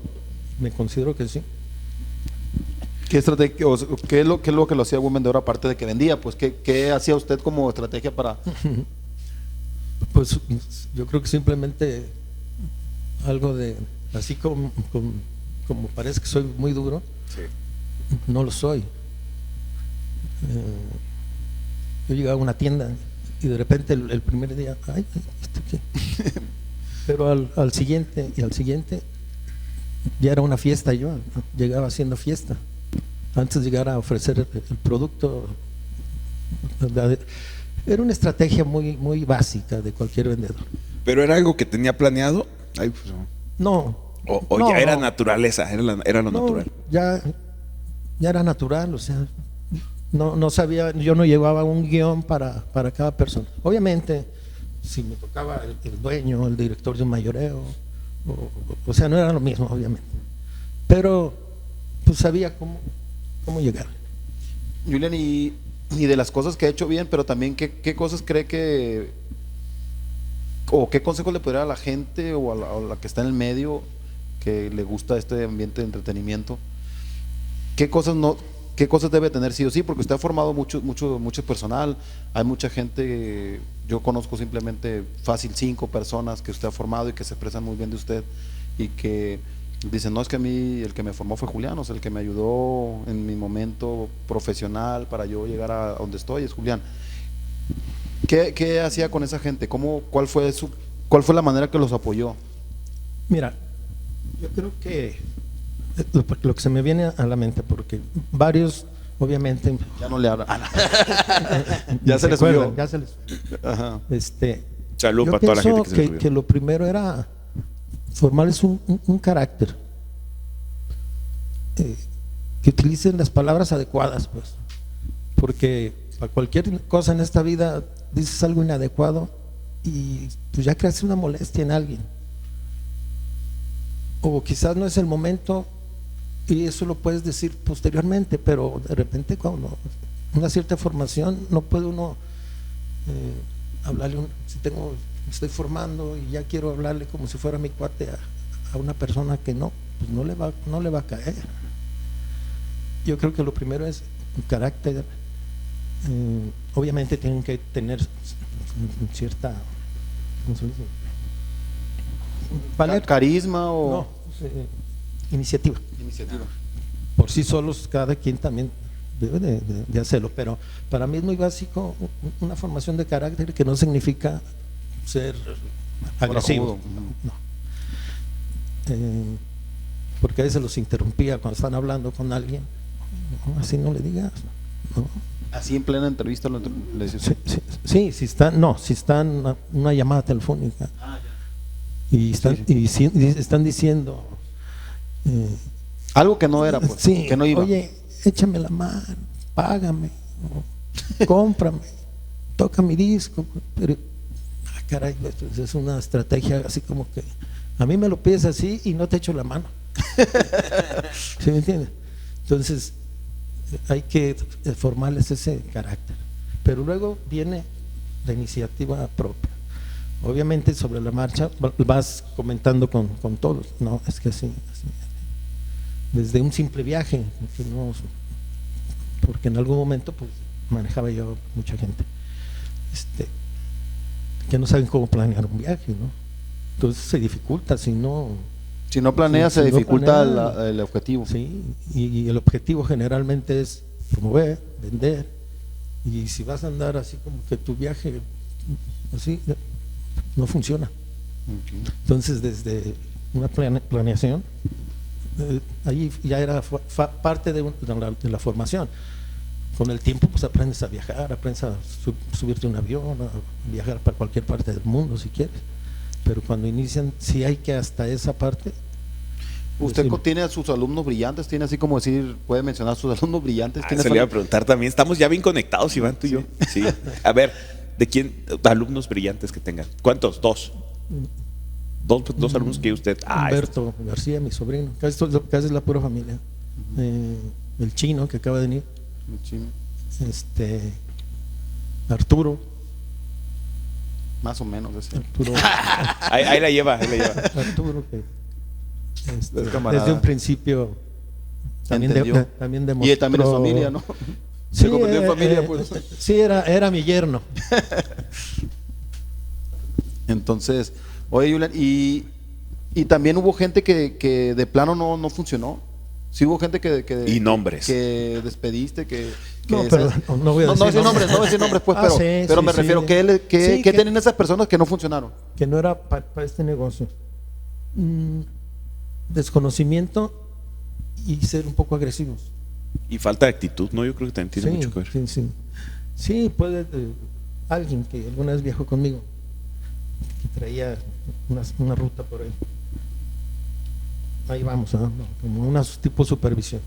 Me considero que sí. ¿Qué estrategia, qué es lo que lo hacía buen vendedor aparte de que vendía? Pues ¿qué hacía usted como estrategia para? Pues yo creo que simplemente algo de así como parece que soy muy duro, Sí. no lo soy. Yo llegaba a una tienda y de repente el primer día, ay, ¿esto qué? Pero al siguiente y al siguiente ya era una fiesta. Yo llegaba haciendo fiesta antes de llegar a ofrecer el producto. Era una estrategia muy básica de cualquier vendedor. ¿Pero era algo que tenía planeado? Ay, pues, No. O no, ya era no. naturaleza, era lo No, natural. ya era natural, o sea, no sabía, yo no llevaba un guión para cada persona. Obviamente, si me tocaba el dueño, el director de un mayoreo, o sea, no era lo mismo, obviamente. Pero pues sabía cómo llegar. Julián, y de las cosas que ha hecho bien, pero también qué cosas cree que, o qué consejos le podría dar a la gente o a la que está en el medio que le gusta este ambiente de entretenimiento? ¿Qué cosas debe tener sí o sí? Porque usted ha formado mucho personal, hay mucha gente, yo conozco simplemente fácil 5 personas que usted ha formado y que se expresan muy bien de usted y que dicen, no, es que a mí el que me formó fue Julián, o sea, el que me ayudó en mi momento profesional para yo llegar a donde estoy es Julián. ¿Qué hacía con esa gente? ¿Cuál fue la manera que los apoyó? Mira, yo creo que lo que se me viene a la mente, porque varios, obviamente, Ya no le habla. Ya se les acuerdan, subió. ya se les Ajá. Salud yo para toda la pienso gente que se subió. que lo primero era formarles un carácter, que utilicen las palabras adecuadas, pues, porque para cualquier cosa en esta vida dices algo inadecuado y pues ya creas una molestia en alguien. o quizás no es el momento, y eso lo puedes decir posteriormente, pero de repente cuando una cierta formación no puede uno hablarle, si me estoy formando y ya quiero hablarle como si fuera mi cuate a una persona que no, pues no le va a caer. Yo creo que lo primero es un carácter. Obviamente tienen que tener cierta, ¿cómo se dice? Carisma o No, iniciativa. Por sí solos cada quien también debe de hacerlo, pero para mí es muy básico una formación de carácter, que no significa ser agresivo. No. Porque a veces los interrumpía cuando están hablando con alguien. No, así no le digas, ¿no? así en plena entrevista le dices. Sí, si están una llamada telefónica y están diciendo algo que no era, pues, que no iba. Oye, échame la mano, págame, cómprame, toca mi disco, pero caray, pues es una estrategia así como que a mí me lo pides así y no te echo la mano. ¿Sí me entiendes? Entonces hay que formarles ese carácter, pero luego viene la iniciativa propia. Obviamente sobre la marcha vas comentando con todos, no, es que así. Desde un simple viaje, porque en algún momento pues manejaba yo mucha gente que no saben cómo planear un viaje, ¿no? Entonces se dificulta, si no planeas se dificulta el objetivo. Sí, y el objetivo generalmente es promover, vender, y si vas a andar así como que tu viaje así, no funciona. Okay. Entonces desde una planeación, ahí ya era parte de la formación. Con el tiempo pues aprendes a viajar, aprendes a subirte a un avión, a viajar para cualquier parte del mundo si quieres, pero cuando inician sí hay que hasta esa parte. ¿Usted tiene a sus alumnos brillantes? ¿Tiene así como decir, puede mencionar a sus alumnos brillantes? Se le iba a preguntar también, estamos ya bien conectados, Iván, tú y yo. Sí. A ver, ¿de quién? Alumnos brillantes que tengan. ¿Cuántos? Dos alumnos que usted. Humberto García, mi sobrino, casi es la pura familia. El chino que acaba de venir. El chino. Arturo. Más o menos ese. Arturo. ahí la lleva. Arturo que desde un principio también demostró. Y también es familia, ¿no? Sí, se convirtió en familia, pues. Sí, era mi yerno. Entonces, oye, Julián, y también hubo gente que de plano no funcionó. Sí hubo gente y nombres que despediste, no voy a decir nombres, pues, pero me refiero, ¿qué tienen esas personas que no funcionaron? Que no era para este negocio. Desconocimiento y ser un poco agresivos. Y falta de actitud, ¿no? Yo creo que también tiene mucho que ver. Sí, puede alguien que alguna vez viajó conmigo, que traía una ruta por ahí. Ahí vamos, como una tipo supervisión.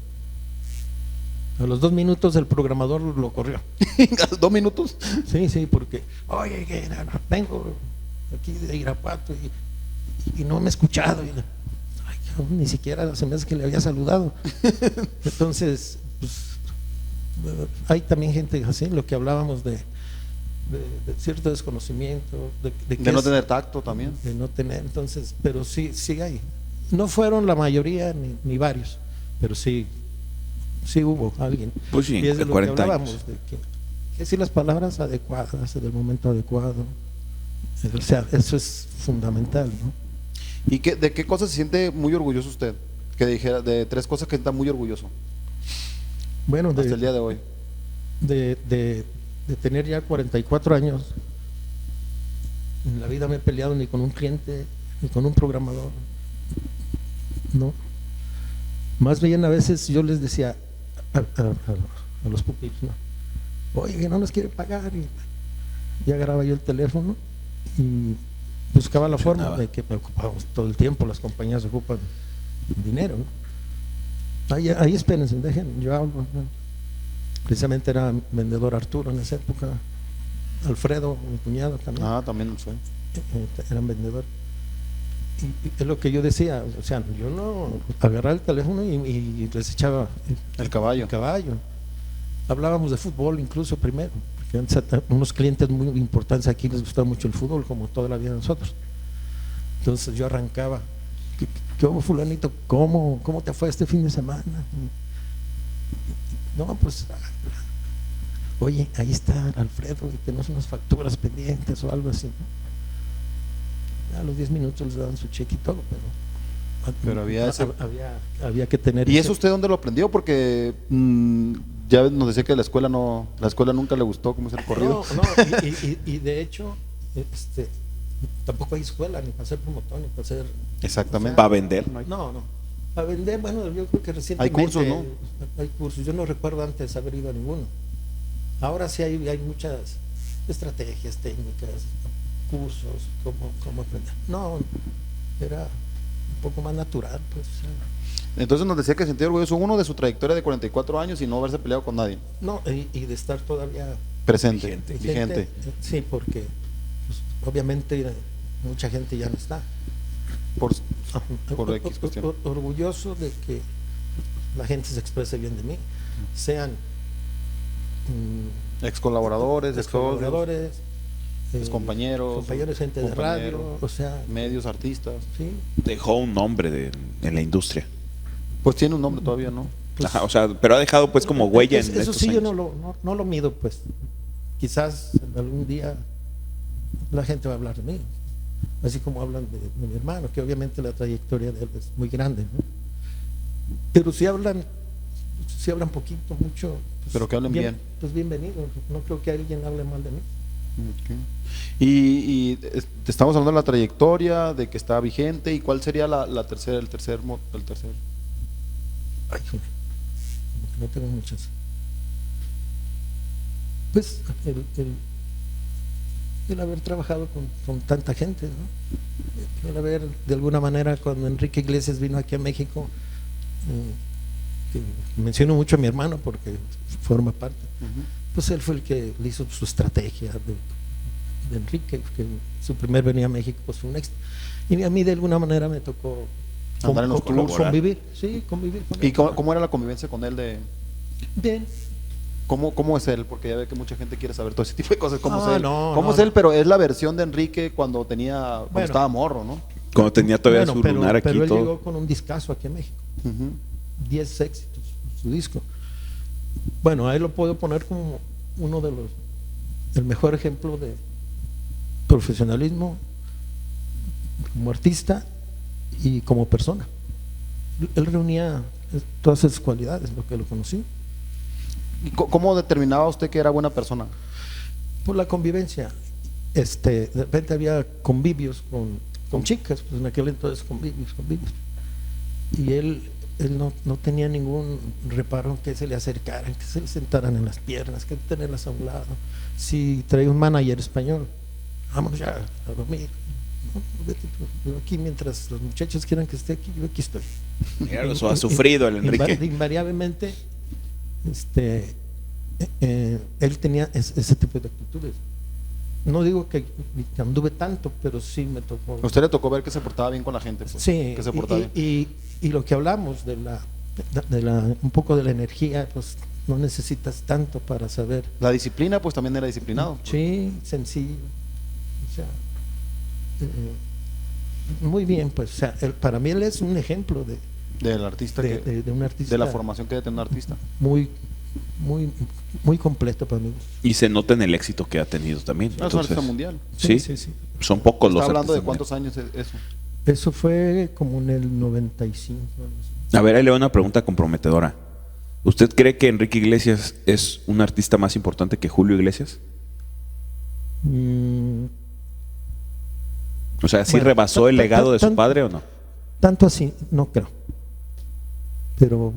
A los 2 minutos el programador lo corrió. ¿A los 2 minutos? Sí, porque, oye, que vengo aquí de Irapuato y no me he escuchado. Ni siquiera se me hace que le había saludado. Entonces, pues, hay también gente así, lo que hablábamos de cierto desconocimiento, de no tener tacto también. De no tener, entonces, pero sí hay. No fueron la mayoría ni varios, pero sí hubo alguien. Pues sí, y es de lo 40 que hablábamos, años. de que decir las palabras adecuadas, del momento adecuado. O sea, eso es fundamental, ¿no? ¿Y de qué cosas se siente muy orgulloso usted? Que dijera, de 3 cosas que está muy orgulloso. Bueno, hasta el día de hoy. De tener ya 44 años, en la vida me he peleado ni con un cliente, ni con un programador. No. Más bien a veces yo les decía a los pupilos, ¿no? Oye, que no nos quiere pagar. Y agarraba yo el teléfono y buscaba la forma de que preocupamos todo el tiempo, las compañías ocupan dinero, ¿no? Ahí espérense, dejen, yo hablo, ¿no? Precisamente era vendedor Arturo en esa época, Alfredo, mi cuñado también. También fue. Eran vendedores. es lo que yo decía, o sea, yo no agarraba el teléfono y les echaba El caballo. el caballo. Hablábamos de fútbol incluso primero, porque antes unos clientes muy importantes aquí les gustaba mucho el fútbol, como toda la vida de nosotros. Entonces yo arrancaba, ¿qué hubo, fulanito? ¿Cómo te fue este fin de semana? No, pues, oye, ahí está Alfredo, y tenemos unas facturas pendientes o algo así. A los 10 minutos les daban su cheque y todo, Pero había que tener ¿Y ese- eso usted dónde lo aprendió? Porque ya nos decía que la escuela nunca le gustó cómo es el corrido. No, y de hecho, tampoco hay escuela ni para ser promotor ni para ser. Exactamente. Para vender, ¿no? No. Para vender, bueno, yo creo que recientemente. Hay cursos, ¿no? Hay cursos. Yo no recuerdo antes haber ido a ninguno. Ahora sí hay muchas estrategias técnicas, cursos, cómo aprender. No, era un poco más natural, pues. O sea, Entonces nos decía que sentía orgulloso uno de su trayectoria de 44 años y no haberse peleado con nadie. no, y de estar todavía Presente, vigente. Sí, porque pues, obviamente mucha gente ya no está. Por X cuestión. Orgulloso de que la gente se exprese bien de mí, sean Ex colaboradores, ex colaboradores, compañeros, gente de radio, o sea, medios, artistas. sí, Dejó un nombre en la industria. Pues tiene un nombre todavía, ¿no? pues, Ajá, o sea, pero ha dejado pues como huella en eso estos sí, yo años. no lo mido, pues. Quizás algún día la gente va a hablar de mí, así como hablan de mi hermano, que obviamente la trayectoria de él es muy grande, ¿no? Pero si hablan poquito, mucho, pues, Pero que hablen bien. Pues bienvenido. No creo que alguien hable mal de mí. Okay. Y estamos hablando de la trayectoria, de que está vigente, ¿y cuál sería el tercer? Ay, joder, como que no tengo muchas. Pues el haber trabajado con tanta gente, ¿no? El haber, de alguna manera, cuando Enrique Iglesias vino aquí a México, que menciono mucho a mi hermano porque forma parte, pues él fue el que le hizo su estrategia de Enrique, que su primer venida a México pues fue un éxito. Y a mí de alguna manera me tocó andar en los tours, convivir con él. ¿Y cómo era la convivencia con él? Bien. ¿Cómo es él? Porque ya ve que mucha gente quiere saber todo ese tipo de cosas. ¿Cómo es él? ¿Cómo es no. él? Pero es la versión de Enrique cuando estaba morro, ¿no? Cuando tenía todavía su lunar aquí pero y él todo. llegó con un discazo aquí a México. 10 éxitos su disco. Bueno, ahí lo puedo poner como uno de el mejor ejemplo de profesionalismo como artista y como persona. Él reunía todas esas cualidades, lo que lo conocí. ¿Y cómo determinaba usted que era buena persona? Por la convivencia. De repente había convivios con chicas, pues en aquel entonces convivios. Y él no tenía ningún reparo en que se le acercaran, que se le sentaran en las piernas, que tenerlas a un lado. Si traía un manager español, vámonos ya a dormir. No, vete tú. Yo aquí, mientras los muchachos quieran que esté aquí, yo aquí estoy. Mira, eso ha sufrido el Enrique. Invariablemente, él tenía ese tipo de actitudes. No digo que anduve tanto, pero sí me tocó. ¿A usted le tocó ver que se portaba bien con la gente? Pues, Sí, que se portaba bien. y lo que hablamos un poco de la energía, pues no necesitas tanto para saber. La disciplina, pues también era disciplinado. Sí, sencillo. O sea, muy bien, pues. O sea, para mí él es un ejemplo Del artista, de un artista. de la formación que debe tener un artista. Muy completo para mí. Y se nota en el éxito que ha tenido también. Es un Entonces, artista mundial. Sí, Sí. son pocos los ¿Está hablando de artistas cuántos años es eso? Eso fue como en el 95. mundiales. A ver, ahí le voy a una pregunta comprometedora. ¿Usted cree que Enrique Iglesias es un artista más importante que Julio Iglesias? O sea, ¿sí Bueno, rebasó el legado de su tan- padre o no? Tanto así, no creo. Pero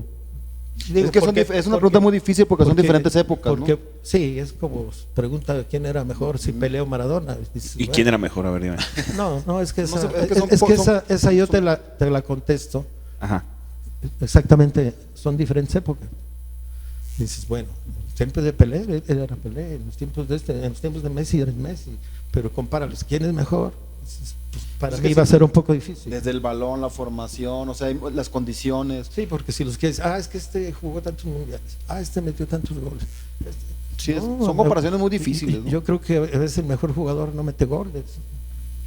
digo, Es que es una pregunta muy difícil porque son diferentes épocas, ¿no? Sí, es como pregunta quién era mejor, si Pelé o Maradona. Dices, ¿Y bueno, quién era mejor? A ver, dime. No, es que No esa, sé, es que son- es que son- esa yo te la contesto. Ajá. Exactamente, son diferentes épocas. Dices, bueno, en los tiempos de Pelé, él era Pelé, en los tiempos de Messi era Messi, pero compáralos, ¿quién es mejor? Dices, pues, para Es mí que va a sí, ser un poco difícil. desde el balón, la formación, o sea, las condiciones. Sí, porque si los quieres, es que este jugó tantos mundiales, este metió tantos goles. Sí, No, son comparaciones muy difíciles, ¿no? Yo creo que a veces el mejor jugador no mete goles,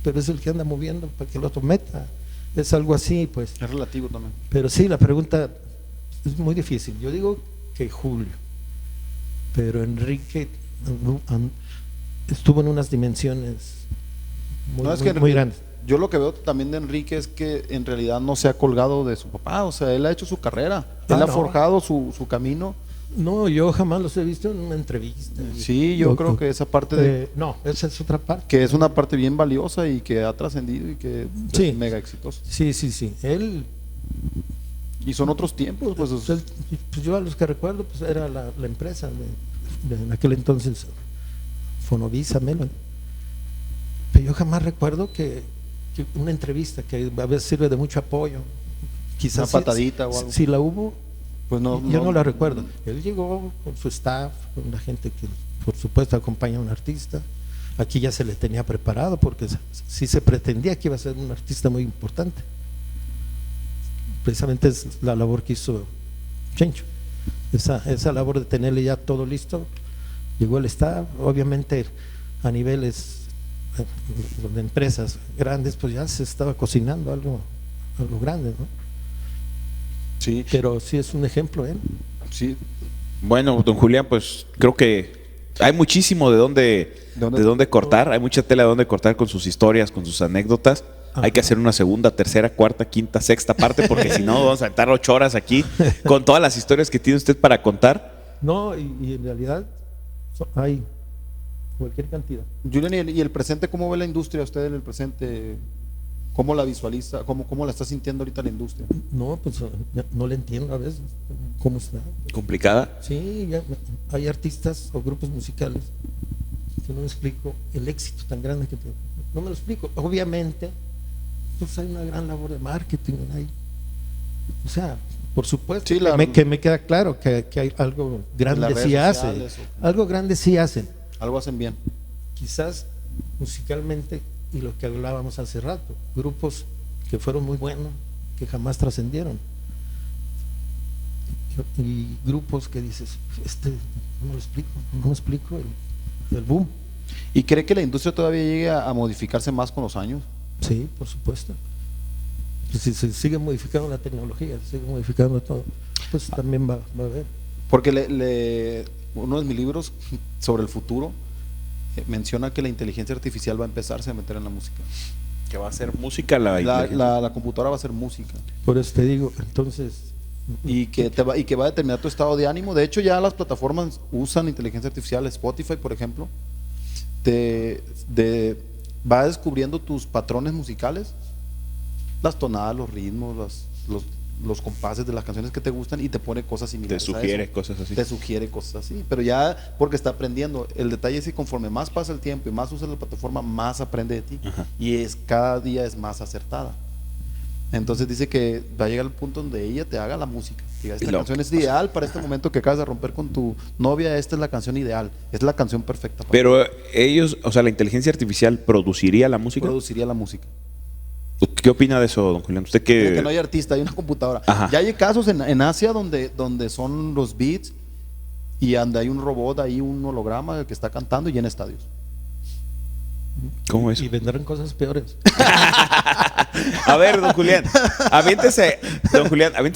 pero es el que anda moviendo para que el otro meta. Es algo así, pues. Es relativo también. Pero sí, la pregunta es muy difícil. Yo digo que Julio, pero Enrique estuvo en unas dimensiones muy, No, es muy, que muy grandes. yo lo que veo también de Enrique es que en realidad no se ha colgado de su papá, o sea, él ha hecho su carrera, él ha no. forjado su camino. No, yo jamás los he visto en una entrevista. Sí, yo creo que esa parte de no, esa es otra parte. que es una parte bien valiosa y que ha trascendido y que Sí. es mega exitoso. Sí. Él, Y son otros tiempos, pues. pues yo a los que recuerdo, pues era la empresa de en aquel entonces, Fonovisa, Melon. Pero yo jamás recuerdo que una entrevista que a veces sirve de mucho apoyo. Quizás Una patadita o algo. Si la hubo, Pues yo no la recuerdo. Él llegó con su staff, con la gente que por supuesto acompaña a un artista. Aquí ya se le tenía preparado porque sí se pretendía que iba a ser un artista muy importante. Precisamente es la labor que hizo Chencho. Esa labor de tenerle ya todo listo. Llegó el staff, obviamente a niveles de empresas grandes, pues ya se estaba cocinando algo grande, ¿no? Sí, Pero sí es un ejemplo él. sí. Bueno, don Julián, pues creo que hay muchísimo de dónde cortar, hay mucha tela de dónde cortar con sus historias, con sus anécdotas. Hay que hacer una segunda, tercera, cuarta, quinta, sexta parte, porque si no vamos a estar 8 horas aquí con todas las historias que tiene usted para contar. No, y en realidad hay cualquier cantidad. Julián, ¿y el presente, cómo ve la industria usted en el presente? ¿Cómo la visualiza? ¿Cómo la está sintiendo ahorita la industria? No, pues no le entiendo a veces cómo está. ¿Complicada? Sí, hay artistas o grupos musicales que no me explico el éxito tan grande que tienen. No me lo explico. Obviamente, pues hay una gran labor de marketing ahí. O sea, por supuesto, Sí, que me queda claro que hay algo grande las sí redes hacen. sociales, Algo grande sí hacen. Algo hacen bien. Quizás musicalmente, y lo que hablábamos hace rato, grupos que fueron muy buenos, que jamás trascendieron. Y grupos que dices, no me explico el boom. ¿Y cree que la industria todavía llegue a modificarse más con los años? Sí, por supuesto. Si se sigue modificando la tecnología, se sigue modificando todo, pues también va a haber. Porque uno de mis libros sobre el futuro menciona que la inteligencia artificial va a empezarse a meter en la música. Que va a ser música La computadora va a ser música. Por eso te digo, entonces. Y que va a determinar tu estado de ánimo. De hecho, ya las plataformas usan inteligencia artificial. Spotify, por ejemplo, va descubriendo tus patrones musicales, las tonadas, los ritmos, los compases de las canciones que te gustan, y te pone cosas similares. Te sugiere cosas así. Te sugiere cosas así, pero ya porque está aprendiendo. El detalle es que conforme más pasa el tiempo y más usas la plataforma, más aprende de ti. Ajá. Y cada día es más acertada. Entonces dice que va a llegar el punto donde ella te haga la música. Diga, esta canción es ideal para este momento que acabas de romper con tu novia, esta es la canción ideal, es la canción perfecta para Pero ellos, o sea, la inteligencia artificial produciría la música. produciría la música. ¿Qué opina de eso, don Julián? Usted Que no hay artista, hay una computadora. Ajá. Ya hay casos en Asia donde son los beats y donde hay un robot ahí, un holograma que está cantando, y en estadios. ¿Cómo es? Y vendrán cosas peores. A ver, don Julián, aviéntese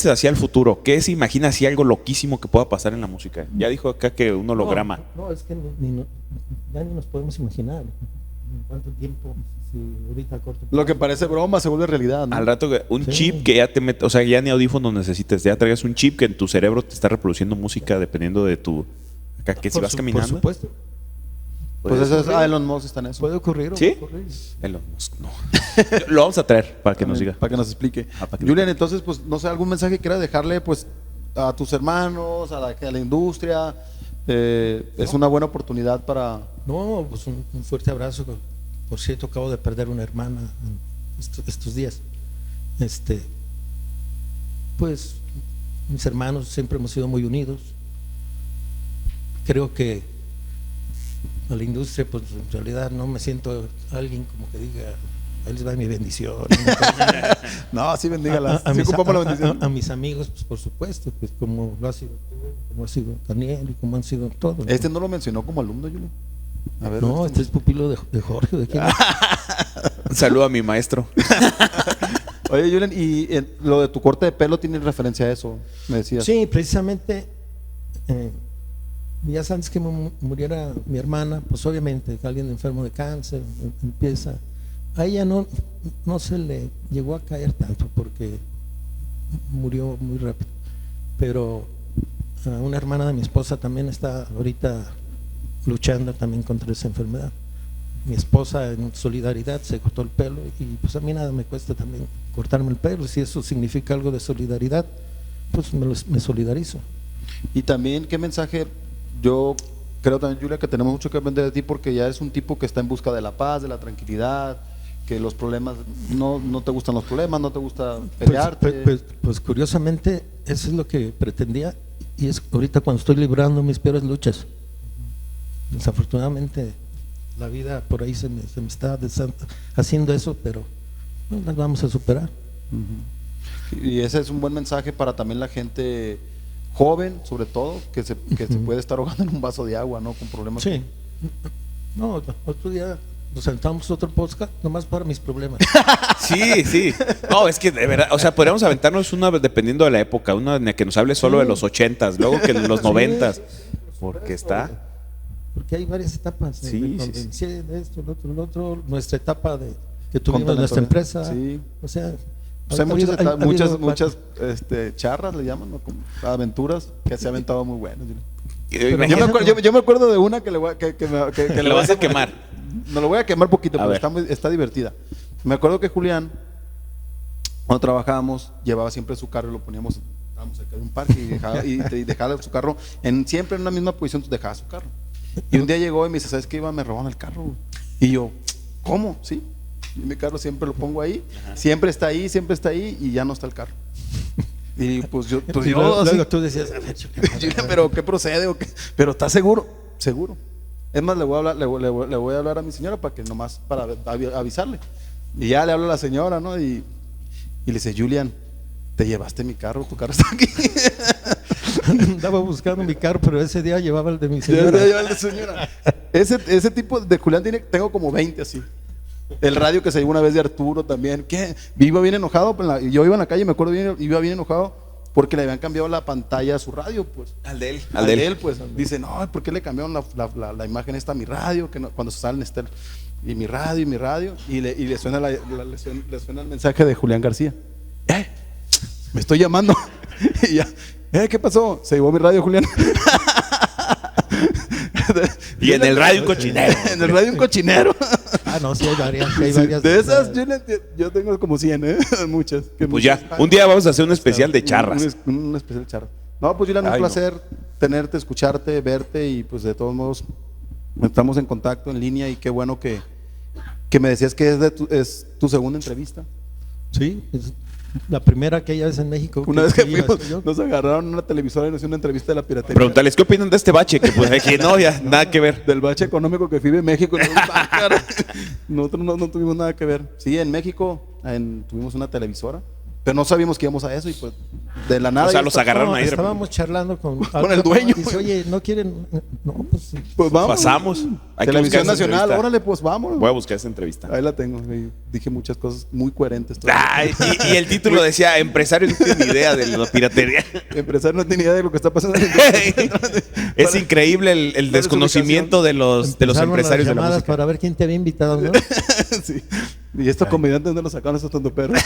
hacia el futuro. ¿Qué se imagina así algo loquísimo que pueda pasar en la música? Ya dijo acá que un holograma. No, es que ya ni nos podemos imaginar en cuánto tiempo, si ahorita corto. Lo que parece broma se vuelve realidad, ¿no? Al rato un Sí. chip que ya te mete, o sea, ya ni audífonos necesites, ya traigas un chip que en tu cerebro te está reproduciendo música dependiendo de tu acá que si vas caminando. Por supuesto. Pues eso es, Elon Musk está en eso. Puede ocurrir. ¿Sí? Va a ocurrir. Elon Musk, no. Lo vamos a traer para que nos diga. Para que nos explique. Para que Julián, entonces, pues, no sé, algún mensaje que quieras dejarle, pues, a tus hermanos, a la industria. Es una buena oportunidad para... No, pues un fuerte abrazo. Por cierto, acabo de perder una hermana estos días. Pues mis hermanos siempre hemos sido muy unidos. Creo que a la industria, pues en realidad no me siento alguien como que diga Ahí les va mi bendición. No, sí, bendígalas. Sí mis, ocupamos la bendición. a mis amigos, pues por supuesto, pues como lo ha sido tú, como ha sido Daniel y como han sido todos. Este no lo mencionó como alumno, Julio. A ver, no, este es pupilo de Jorge. ¿De quién? Un saludo a mi maestro. Oye, Julian, y lo de tu corte de pelo tiene referencia a eso, me decías. Sí, precisamente días antes que muriera mi hermana, pues obviamente alguien enfermo de cáncer empieza. A ella no se le llegó a caer tanto porque murió muy rápido, pero una hermana de mi esposa también está ahorita luchando también contra esa enfermedad. Mi esposa en solidaridad se cortó el pelo y pues a mí nada me cuesta también cortarme el pelo. Si eso significa algo de solidaridad, pues me solidarizo. Y también, ¿qué mensaje? Yo creo también, Julia, que tenemos mucho que aprender de ti porque ya eres un tipo que está en busca de la paz, de la tranquilidad, que los problemas, no te gustan los problemas, no te gusta pelearte. Pues curiosamente eso es lo que pretendía y es ahorita cuando estoy librando mis peores luchas. Desafortunadamente la vida por ahí se me está haciendo eso, pero no las vamos a superar. Y ese es un buen mensaje para también la gente joven, sobre todo, que se puede estar ahogando en un vaso de agua, ¿no? Con problemas. Sí. No, otro día nos sentamos otro podcast nomás para mis problemas. Sí. No, es que de verdad, o sea, podríamos aventarnos una dependiendo de la época, una en la que nos hable solo de los 80s, luego que de los 90s, porque está. Porque hay varias etapas. Sí. De esto, lo otro, nuestra etapa que tuvimos nuestra empresa. Sí. O sea, hay muchas charras, le llaman, ¿no? Como aventuras que se ha aventado muy buenas. Yo me acuerdo de una que le voy que le vas a quemar. No lo voy a quemar poquito, pero está divertida. Me acuerdo que Julián, cuando trabajábamos, llevaba siempre su carro y lo poníamos, estábamos cerca de un parque y dejaba su carro siempre en una misma posición, dejaba su carro. Y un día llegó y me dice, ¿sabes qué? Me robaron el carro, güey. Y yo, ¿cómo? Sí. Y mi carro siempre lo pongo ahí, siempre está ahí y ya no está el carro. Y pues yo, luego tú decías, pero ¿qué procede? ¿O qué? Pero ¿estás seguro? Seguro. Es más, le voy a hablar a mi señora para avisarle. Y ya le hablo a la señora, ¿no? Y le dice, Julian, te llevaste mi carro, tu carro está aquí. Andaba buscando mi carro, pero ese día llevaba el de mi señora. Ese tipo de Julián tengo como 20 así. El radio que se llevó una vez de Arturo también. ¿Qué? Iba bien enojado. Yo iba en la calle, me acuerdo bien, iba bien enojado porque le habían cambiado la pantalla a su radio, pues. Al de él. Pues. Dice, no, ¿por qué le cambiaron la imagen esta a mi radio? Que no, cuando se sale en Estel. Y mi radio. Y le suena el mensaje de Julián García. Me estoy llamando. Y ya. ¿Qué pasó? Se llevó mi radio, Julián. Y en el radio un cochinero. En el radio un cochinero. No, sí hay varias. De esas yo tengo como 100, muchas. Pues ya, un día vamos a hacer un especial de charras. Un especial de charras. No, pues Julián, un placer tenerte, escucharte, verte y pues de todos modos estamos en contacto en línea y qué bueno que me decías que es tu segunda entrevista. Sí, es la primera aquella vez en México. Una vez que fuimos, nos agarraron una televisora y nos hicieron una entrevista de la piratería. Pregúntales qué opinan de este bache, que pues que no, ya nada que ver. Del bache económico que vive México. Nosotros no tuvimos nada que ver. Sí, en México tuvimos una televisora, pero no sabíamos que íbamos a eso y pues de la nada. O sea, los agarraron ahí. Estábamos charlando con el dueño. Dice, oye, ¿no quieren? No, pues vamos. Pasamos. Televisión Nacional, órale, pues vamos. Voy a buscar esa entrevista. Ahí la tengo. Dije muchas cosas muy coherentes. Y el título decía, empresario no tiene ni idea de la piratería. Empresario no tiene idea de lo que está pasando. Es increíble el desconocimiento de los empresarios de la música. Para ver quién te había invitado, ¿no? Sí. Y estos comediantes, ¿dónde los sacaron estos tontoperros?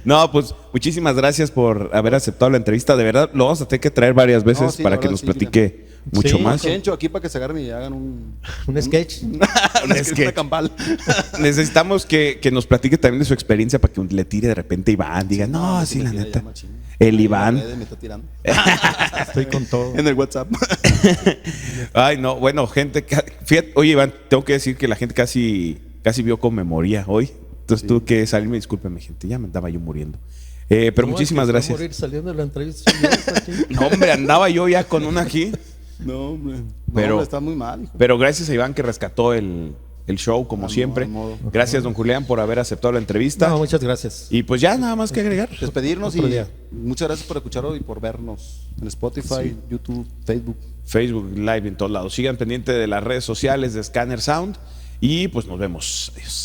No, pues muchísimas gracias por haber aceptado la entrevista. De verdad, lo vamos a tener que traer varias veces para que nos platique mucho más. Chencho aquí para que se agarren y hagan un sketch. Una campal. Necesitamos que nos platique también de su experiencia para que le tire de repente Iván. Diga, no, sí, la neta. El Iván. Me está tirando. Estoy con todo. En el WhatsApp. Ay, no, bueno, gente. Fíjate, oye, Iván, tengo que decir que la gente casi vio con memoria hoy. Entonces tuve que salirme, discúlpeme, gente, ya me andaba yo muriendo. Pero muchísimas gracias. Morir saliendo de la entrevista. No, hombre, andaba yo ya con una aquí. No, hombre. Pero está muy mal, hijo. Pero gracias a Iván que rescató el show como siempre. al modo. Gracias, don Julián, por haber aceptado la entrevista. No, muchas gracias. Y pues ya nada más que agregar. Despedirnos Otro y día. muchas gracias por escucharnos y por vernos en Spotify, YouTube, Facebook. Facebook Live en todos lados. Sigan pendiente de las redes sociales de Scanner Sound y pues nos vemos. Adiós.